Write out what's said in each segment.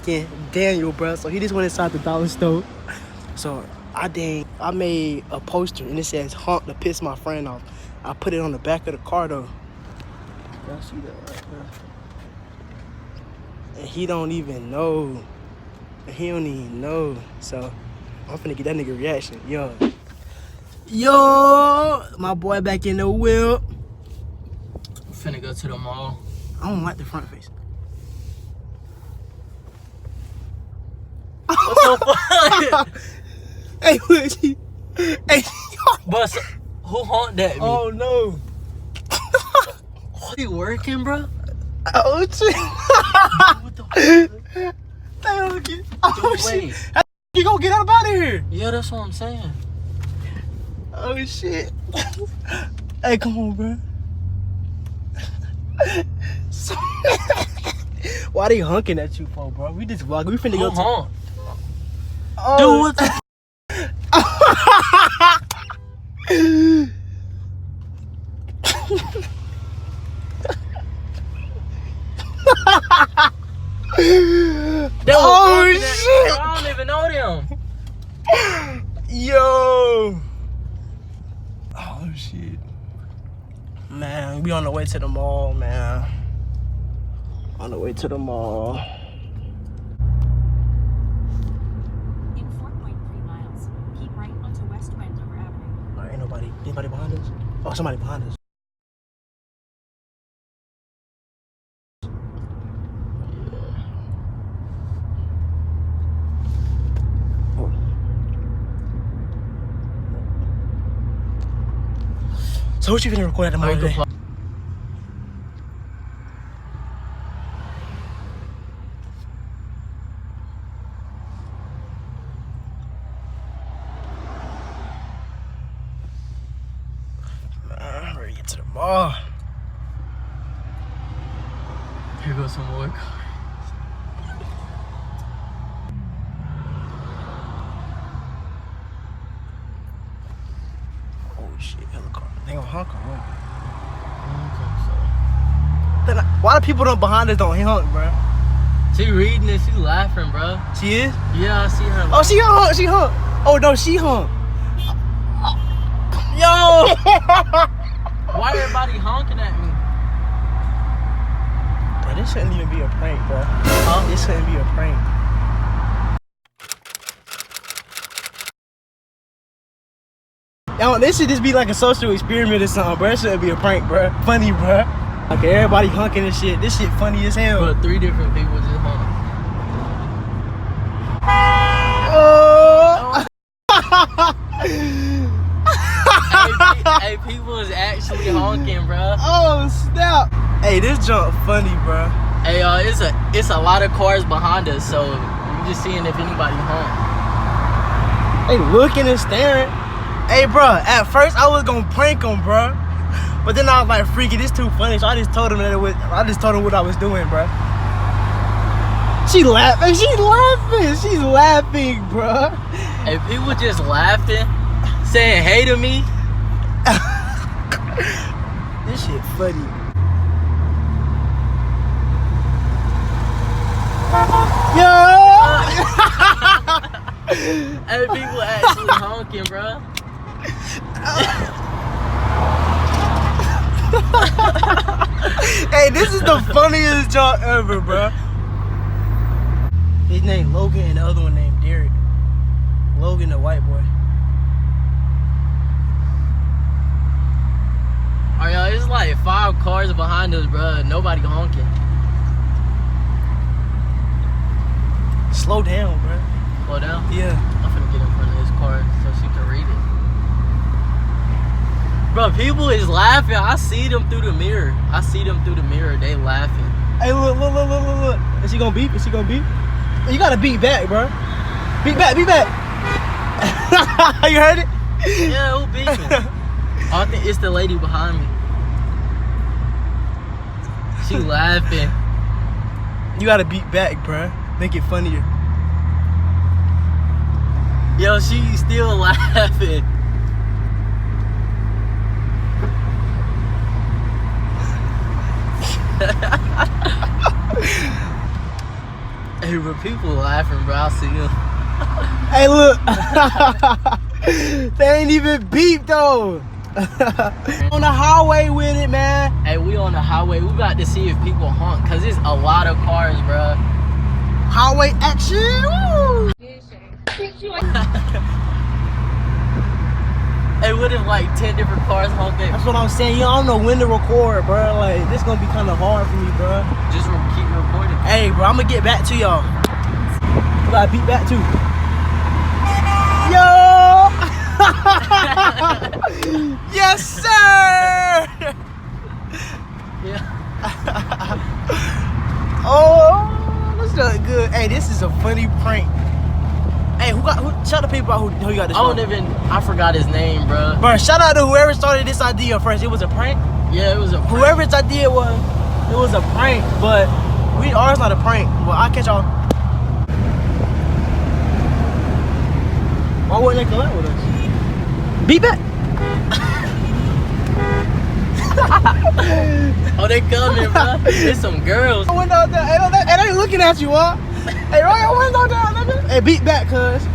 fucking Daniel, bro. So he just went inside the dollar store. So I made a poster and it says honk to piss my friend off. I put it on the back of the car though. Y'all see that right there? And he don't even know. He don't even know. So I'm finna get that nigga reaction. Yo, my boy back in the whip. Finna go to the mall. I don't like the front face. What's so funny? Hey, hey, but who honked at me? oh no. You working, bro? Oh shit. What the fuck? Oh Dude, shit. wait. You gonna get out of here? Yeah, that's what I'm saying. Oh shit. Hey, come on, bro. Why they honking at you for, bro? We just vlog. We finna go to honk. Oh. Dude, what the Oh shit! I don't even know them. Yo! Oh shit. Man, we on the way to the mall, man. On the way to the mall. In 4.3 miles, keep right onto West Wendover Avenue. Alright, ain't anybody behind us? Oh, somebody behind us. So what you finna record at the mall today? I'm ready to get to the mall. Here goes some more. Oh shit, hella car. They gonna honk or what? I don't think so. Why the people behind us don't honk, bro? She reading it, she laughing, bro. She is? Yeah, I see her. Oh, she honk. Oh no, she honk. Yo! Why everybody honking at me? Bro, this shouldn't even be a prank, bro. Huh? This shouldn't be a prank. Yo, this should just be like a social experiment or something, bro. It shouldn't be a prank, bro. Funny, bro. Okay, everybody honking and shit. This shit funny as hell. But 3 different people just honked. Hey, people is actually honking, bro. Oh snap! Hey, this junk funny, bro. Hey, it's a lot of cars behind us, so we're just seeing if anybody honk. They looking and staring. Hey, bro. At first, I was gonna prank them, bro. But then I was like, "Freaky, this too funny." So I just told him what I was doing, bro. She laughing. She's laughing, bro. Hey, people just laughing, saying hey to me. This shit funny. Yo! Hey, people actually honking, bro. Hey, this is the funniest joke ever, bro. His name Logan and the other one named Derek. Logan, the white boy. Alright, y'all, it's like 5 cars behind us, bro. Nobody honking. Slow down, bro. Slow down? Yeah. I'm finna get in front of this car so she can read it. Bro, people is laughing. I see them through the mirror. They laughing. Hey, look. Is she gonna beep? You gotta beat back, bro. Beat back. You heard it? Yeah, who beeping? I think it's the lady behind me. She laughing. You gotta beat back, bro. Make it funnier. Yo, she's still laughing. Hey, but people laughing, bro. I see them. Hey, look. They ain't even beep though. On the highway with it, man. Hey, we on the highway. We about to see if people honk, cause it's a lot of cars, bro. Highway action. Woo. Hey, what if like 10 different cars honk at? That's what I'm saying. You don't know when to record, bro. Like, this gonna be kind of hard for me, bro. Just keep recording. Hey, bro, I'm gonna get back to y'all. You gotta beat back too. Yo! Yes, sir! Yeah. Oh, this looks good. Hey, this is a funny prank. Hey, shout the people out who you got this from. I forgot his name, bro. Bro, shout out to whoever started this idea first. It was a prank. Yeah, it was a prank. Whoever's idea was, it was a prank, but ours not a prank. Well, I'll catch y'all. Why wouldn't they collect with us? Beat back. Oh, they coming, bro. There's some girls. Window down. Hey, they ain't looking at you, huh? Hey, roll your window down, nigga. Hey, beat back, cuz.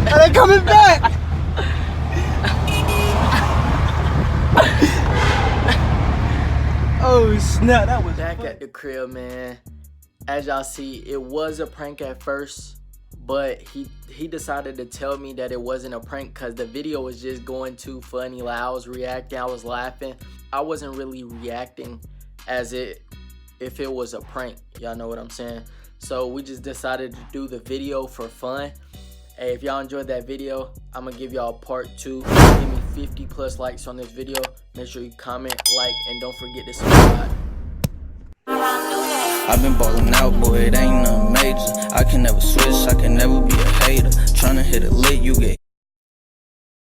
Are they coming back? Oh snap, that was Back fun. at the crib, man. As y'all see, it was a prank at first, but he decided to tell me that it wasn't a prank because the video was just going too funny. Like, I was reacting, I was laughing. I wasn't really reacting as if it was a prank. Y'all know what I'm saying? So we just decided to do the video for fun. Hey, if y'all enjoyed that video, I'm gonna give y'all part 2. Give me 50+ likes on this video. Make sure you comment, like, and don't forget to subscribe. I've been ballin' out, boy, it ain't nothing major. I can never switch, I can never be a hater. Tryna hit a lick, you get